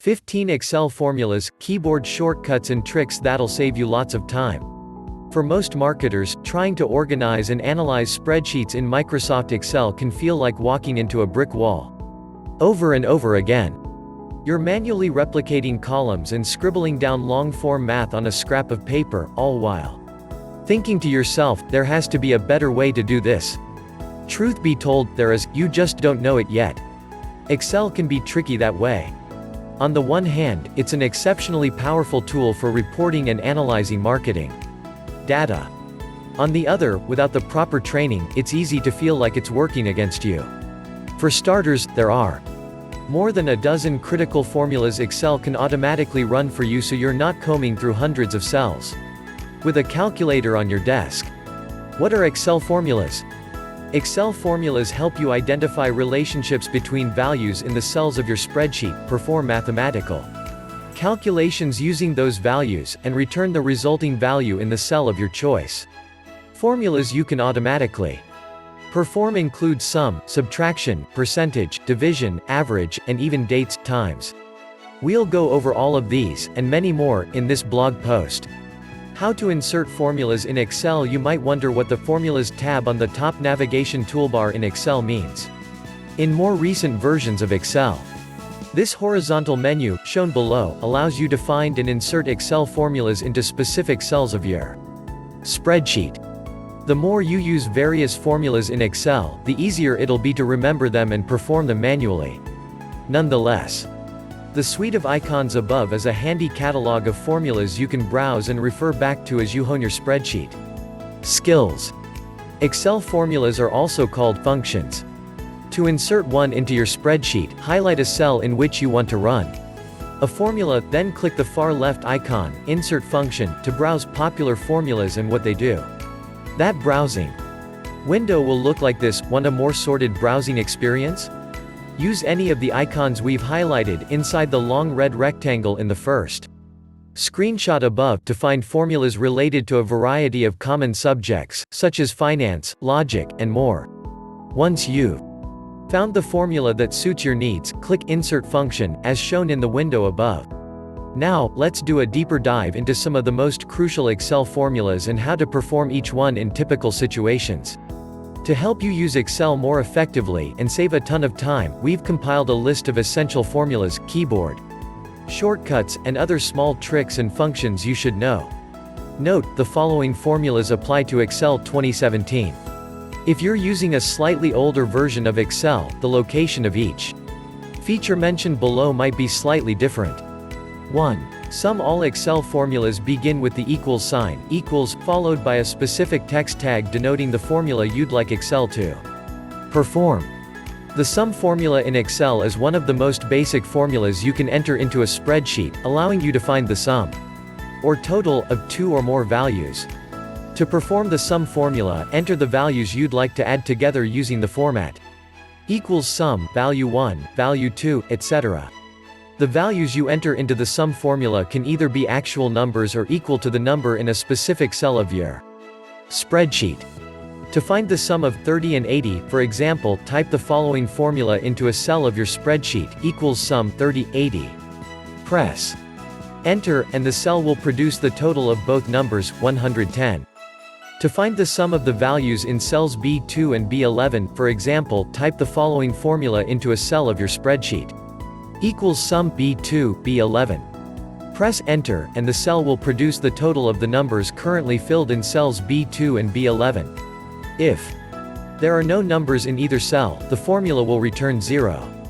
15 Excel formulas, keyboard shortcuts and tricks that'll save you lots of time. For most marketers, trying to organize and analyze spreadsheets in Microsoft Excel can feel like walking into a brick wall. Over and over again. You're manually replicating columns and scribbling down long-form math on a scrap of paper, all while thinking to yourself, there has to be a better way to do this. Truth be told, there is, you just don't know it yet. Excel can be tricky that way. On the one hand, it's an exceptionally powerful tool for reporting and analyzing marketing data. On the other, without the proper training, it's easy to feel like it's working against you. For starters, there are more than a dozen critical formulas Excel can automatically run for you, so you're not combing through hundreds of cells with a calculator on your desk. What are Excel formulas? Excel formulas help you identify relationships between values in the cells of your spreadsheet, perform mathematical calculations using those values, and return the resulting value in the cell of your choice. Formulas you can automatically perform include sum, subtraction, percentage, division, average, and even dates, times. We'll go over all of these, and many more, in this blog post. How to insert formulas in Excel. You might wonder what the Formulas tab on the top navigation toolbar in Excel means. In more recent versions of Excel, this horizontal menu, shown below, allows you to find and insert Excel formulas into specific cells of your spreadsheet. The more you use various formulas in Excel, the easier it'll be to remember them and perform them manually. Nonetheless, the suite of icons above is a handy catalog of formulas you can browse and refer back to as you hone your spreadsheet. Skills. Excel formulas are also called functions. To insert one into your spreadsheet, highlight a cell in which you want to run a formula, then click the far left icon, Insert Function, to browse popular formulas and what they do. That browsing window will look like this. Want a more sorted browsing experience? Use any of the icons we've highlighted inside the long red rectangle in the first screenshot above to find formulas related to a variety of common subjects, such as finance, logic, and more. Once you've found the formula that suits your needs, click Insert Function, as shown in the window above. Now, let's do a deeper dive into some of the most crucial Excel formulas and how to perform each one in typical situations. To help you use Excel more effectively and save a ton of time, we've compiled a list of essential formulas, keyboard shortcuts, and other small tricks and functions you should know. Note, the following formulas apply to Excel 2017. If you're using a slightly older version of Excel, the location of each feature mentioned below might be slightly different. 1. Some all Excel formulas begin with the equals sign, equals, followed by a specific text tag denoting the formula you'd like Excel to perform. The sum formula in Excel is one of the most basic formulas you can enter into a spreadsheet, allowing you to find the sum or total of two or more values. To perform the sum formula, enter the values you'd like to add together using the format equals sum, value 1, value 2, etc. The values you enter into the sum formula can either be actual numbers or equal to the number in a specific cell of your spreadsheet. To find the sum of 30 and 80, for example, type the following formula into a cell of your spreadsheet, equals sum 30, 80. Press Enter, and the cell will produce the total of both numbers, 110. To find the sum of the values in cells B2 and B11, for example, type the following formula into a cell of your spreadsheet. Equals sum B2, B11. Press Enter, and the cell will produce the total of the numbers currently filled in cells B2 and B11. If there are no numbers in either cell, the formula will return 0.